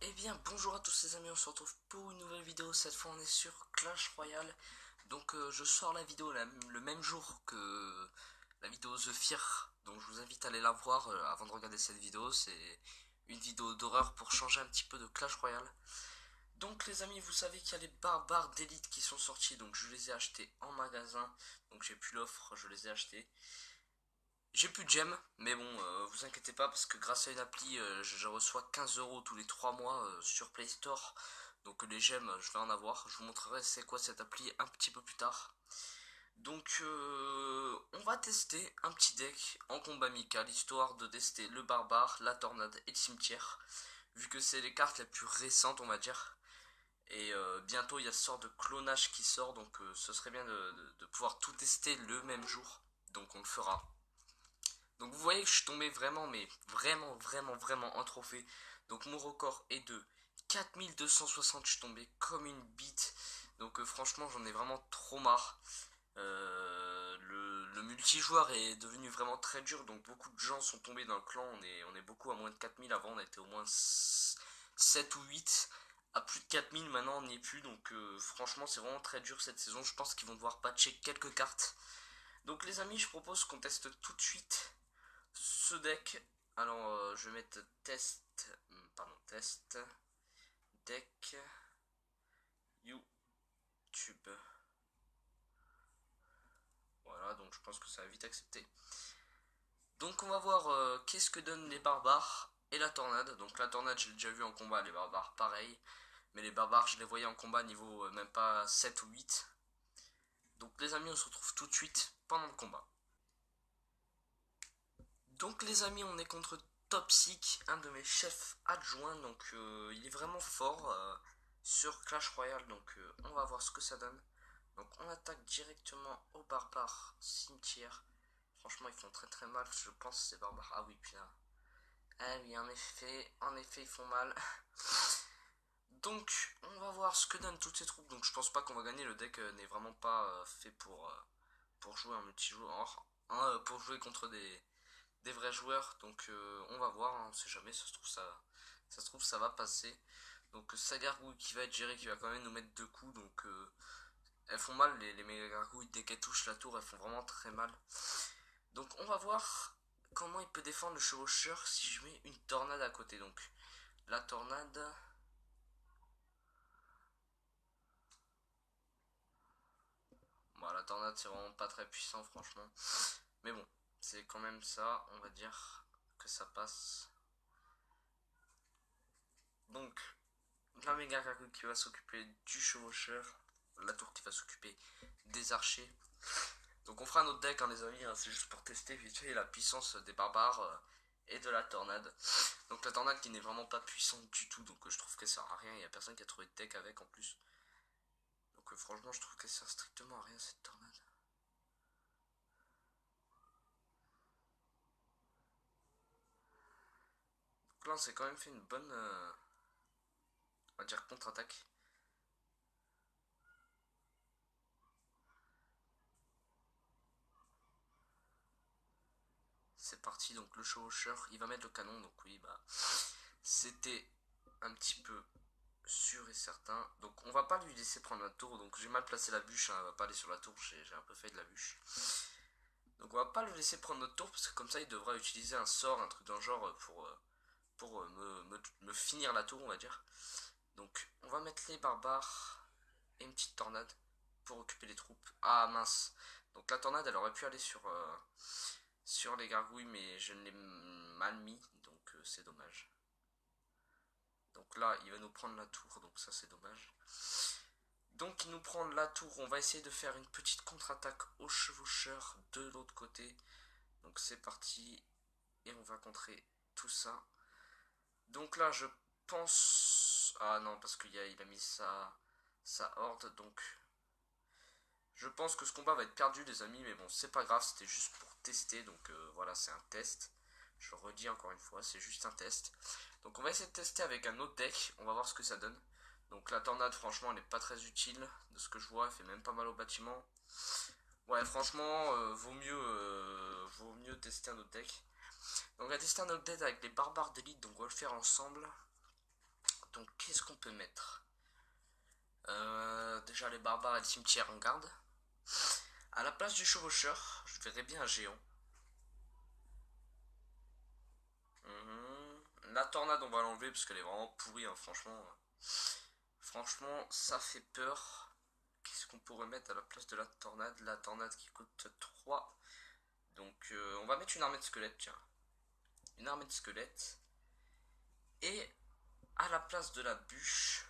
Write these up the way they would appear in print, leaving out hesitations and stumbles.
Eh bien bonjour à tous les amis, on se retrouve pour une nouvelle vidéo. Cette fois on est sur Clash Royale. Donc je sors la vidéo le même jour que la vidéo The Fear. Donc je vous invite à aller la voir avant de regarder cette vidéo. C'est une vidéo d'horreur pour changer un petit peu de Clash Royale. Donc les amis, vous savez qu'il y a les barbares d'élite qui sont sortis. Donc je les ai achetés en magasin. Donc j'ai plus l'offre, je les ai achetés. J'ai plus de gemmes, mais bon, vous inquiétez pas parce que grâce à une appli, je reçois 15 € tous les 3 mois sur Play Store. Donc les gemmes, je vais en avoir. Je vous montrerai c'est quoi cette appli un petit peu plus tard. Donc on va tester un petit deck en combat amical, histoire de tester le barbare, la tornade et le cimetière. Vu que c'est les cartes les plus récentes, on va dire. Et bientôt il y a ce sort de clonage qui sort, donc ce serait bien de pouvoir tout tester le même jour. Donc on le fera. Donc vous voyez que je suis tombé vraiment, mais vraiment en trophée. Donc mon record est de 4260, je suis tombé comme une bite. Donc franchement j'en ai vraiment trop marre. Le multijoueur est devenu vraiment très dur, donc beaucoup de gens sont tombés dans le clan. On est beaucoup à moins de 4000, avant on était au moins 7 ou 8. À plus de 4000 maintenant on n'y est plus, donc franchement c'est vraiment très dur cette saison. Je pense qu'ils vont devoir patcher quelques cartes. Donc les amis, je propose qu'on teste tout de suite ce deck. Alors je vais mettre test deck YouTube. Voilà, donc je pense que ça va vite accepter. Donc on va voir qu'est-ce que donnent les barbares et la tornade. Donc la tornade, je l'ai déjà vu en combat, les barbares pareil. Mais les barbares, je les voyais en combat niveau même pas 7 ou 8. Donc les amis, on se retrouve tout de suite pendant le combat. Donc les amis, on est contre Topsic, un de mes chefs adjoints. Donc il est vraiment fort sur Clash Royale. Donc on va voir ce que ça donne. Donc on attaque directement au barbare cimetière. Franchement, ils font très mal, je pense, ces barbares. Ah oui, puis là. Ah oui, en effet, ils font mal. Donc, on va voir ce que donnent toutes ces troupes. Donc, je pense pas qu'on va gagner. Le deck n'est vraiment pas fait pour jouer en multijoueur. Pour jouer contre des vrais joueurs. Donc, on va voir. Hein, on sait jamais. Ça se trouve, ça va passer. Donc, Sagargouille qui va être géré, qui va quand même nous mettre deux coups. Donc, elles font mal, les méga gargouilles. Dès qu'elles touchent la tour, elles font vraiment très mal. Donc, on va voir comment il peut défendre le chevaucheur si je mets une tornade à côté. Donc, la tornade. Bon, la tornade, c'est vraiment pas très puissant, franchement. Mais bon, c'est quand même ça, on va dire que ça passe. Donc, la méga gargouille qui va s'occuper du chevaucheur, la tour qui va s'occuper des archers. Donc, on fera un autre deck, hein, les amis, hein, c'est juste pour tester vite fait la puissance des barbares et de la tornade. Donc, la tornade qui n'est vraiment pas puissante du tout, donc je trouve qu'elle sert à rien. Il n'y a personne qui a trouvé de deck avec en plus. Donc, franchement, je trouve qu'elle sert strictement à rien cette tornade. Donc là, on s'est quand même fait une bonne, on va dire, contre-attaque. C'est parti, donc le chevaucheur, il va mettre le canon, donc oui, bah, c'était un petit peu sûr et certain. Donc on va pas lui laisser prendre la tour, donc j'ai mal placé la bûche, hein, elle va pas aller sur la tour, j'ai un peu fait de la bûche. Donc on va pas le laisser prendre notre tour, parce que comme ça il devra utiliser un sort, un truc dans le genre pour me finir la tour, on va dire. Donc on va mettre les barbares et une petite tornade pour occuper les troupes. Ah mince, donc la tornade elle aurait pu aller sur les gargouilles, mais je l'ai mal mis, donc c'est dommage. Donc là, il va nous prendre la tour, donc ça c'est dommage. Donc il nous prend la tour, on va essayer de faire une petite contre-attaque au chevaucheur de l'autre côté. Donc c'est parti, et on va contrer tout ça. Donc là, je pense... Ah non, parce qu'il a mis sa horde, donc... Je pense que ce combat va être perdu, les amis, mais bon, c'est pas grave, c'était juste pour tester, donc voilà, c'est un test. Je le redis encore une fois, c'est juste un test. Donc on va essayer de tester avec un autre deck, on va voir ce que ça donne. Donc la tornade, franchement, elle n'est pas très utile, de ce que je vois, elle fait même pas mal au bâtiment. Ouais, franchement, vaut mieux tester un autre deck. Donc on va tester un autre deck avec les barbares d'élite, donc on va le faire ensemble. Donc qu'est-ce qu'on peut mettre? Déjà les barbares et le cimetière en garde. À la place du chevaucheur, je verrais bien un géant. La tornade, on va l'enlever parce qu'elle est vraiment pourrie, hein, franchement. Franchement, ça fait peur. Qu'est-ce qu'on pourrait mettre à la place de la tornade? La tornade qui coûte 3. Donc, on va mettre une armée de squelettes, tiens. Une armée de squelettes. Et à la place de la bûche,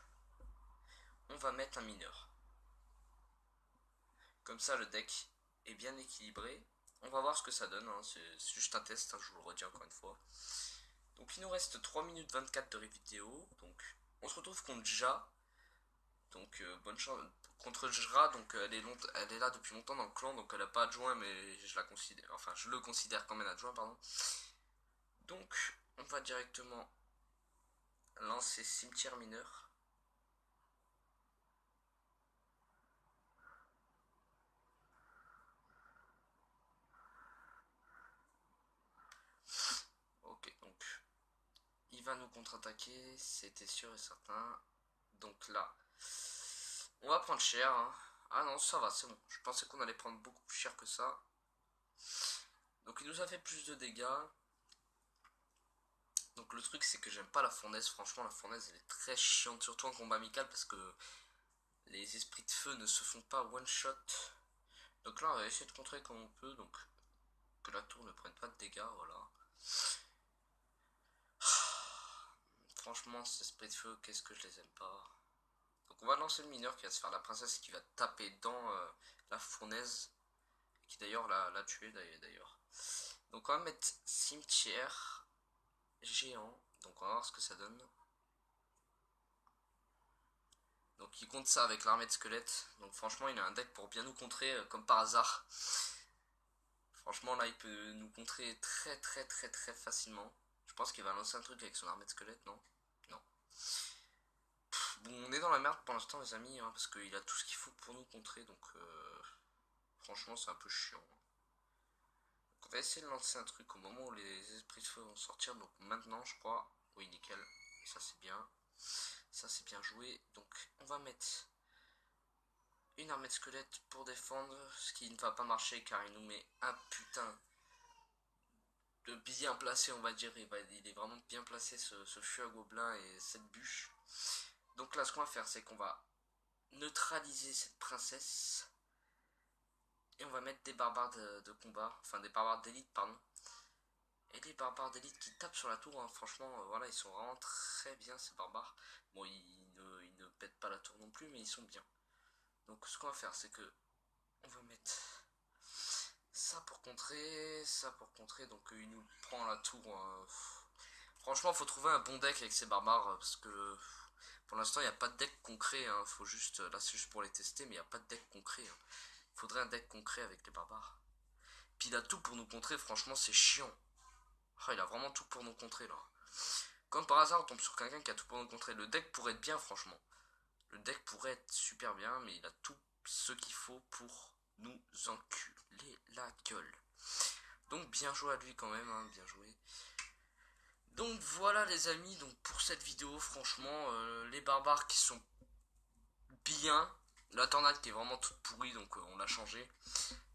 on va mettre un mineur. Comme ça, le deck est bien équilibré. On va voir ce que ça donne, hein. C'est juste un test, hein, je vous le redis encore une fois. Donc il nous reste 3 minutes 24 de vidéo. Donc on se retrouve contre Ja. Donc bonne chance contre Jra. Donc elle est là depuis longtemps dans le clan. Donc elle n'a pas adjoint, mais je la considère. Enfin, je le considère comme un adjoint, pardon. Donc on va directement lancer cimetière mineur. Ok, donc il va nous contre-attaquer, c'était sûr et certain. Donc là, on va prendre cher. Hein. Ah non, ça va, c'est bon. Je pensais qu'on allait prendre beaucoup plus cher que ça. Donc il nous a fait plus de dégâts. Donc le truc c'est que j'aime pas la fournaise. Franchement la fournaise elle est très chiante. Surtout en combat amical parce que les esprits de feu ne se font pas one shot. Donc là on va essayer de contrer comme on peut. Donc que la tour ne prenne pas de dégâts. Voilà. Franchement ces esprits de feu qu'est-ce que je les aime pas. Donc on va lancer le mineur qui va se faire la princesse qui va taper dans la fournaise. Qui d'ailleurs l'a tué d'ailleurs. Donc on va mettre cimetière géant. Donc on va voir ce que ça donne. Donc il compte ça avec l'armée de squelettes. Donc franchement il a un deck pour bien nous contrer comme par hasard. Franchement là il peut nous contrer très facilement. Je pense qu'il va lancer un truc avec son armée de squelettes, non? Non. Bon on est dans la merde pour l'instant les amis, hein, parce qu'il a tout ce qu'il faut pour nous contrer. Donc franchement c'est un peu chiant. Donc, on va essayer de lancer un truc au moment où les esprits de feu vont sortir. Donc maintenant je crois. Oui nickel. Ça c'est bien. Ça c'est bien joué. Donc on va mettre une armée de squelettes pour défendre, ce qui ne va pas marcher car il nous met un putain de bien placé, on va dire. Il est vraiment bien placé ce feu à gobelins et cette bûche. Donc là ce qu'on va faire c'est qu'on va neutraliser cette princesse et on va mettre des barbares de combat, enfin des barbares d'élite pardon. Et les barbares d'élite qui tapent sur la tour, hein, franchement voilà ils sont vraiment très bien ces barbares. Bon ils ne pètent pas la tour non plus mais ils sont bien. Donc ce qu'on va faire c'est que on va mettre ça pour contrer, donc il nous prend la tour. Franchement faut trouver un bon deck avec ces barbares parce que pour l'instant il n'y a pas de deck concret, hein. Faut juste, là c'est juste pour les tester mais il n'y a pas de deck concret. Hein. Faudrait un deck concret avec les barbares. Puis il a tout pour nous contrer, franchement c'est chiant. Ah, il a vraiment tout pour nous contrer là. Comme par hasard on tombe sur quelqu'un qui a tout pour nous contrer. Le deck pourrait être bien franchement. Le deck pourrait être super bien mais il a tout ce qu'il faut pour nous enculer la gueule. Donc bien joué à lui quand même, hein, bien joué. Donc voilà les amis, donc pour cette vidéo, franchement, les barbares qui sont bien, la tornade qui est vraiment toute pourrie, donc on l'a changé,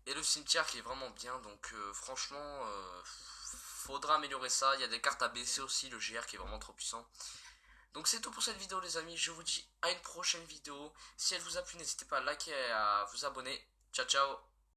et le cimetière qui est vraiment bien, donc franchement, faudra améliorer ça. Il y a des cartes à baisser aussi, le GR qui est vraiment trop puissant. Donc c'est tout pour cette vidéo les amis, je vous dis à une prochaine vidéo. Si elle vous a plu, n'hésitez pas à liker et à vous abonner. Ciao ciao.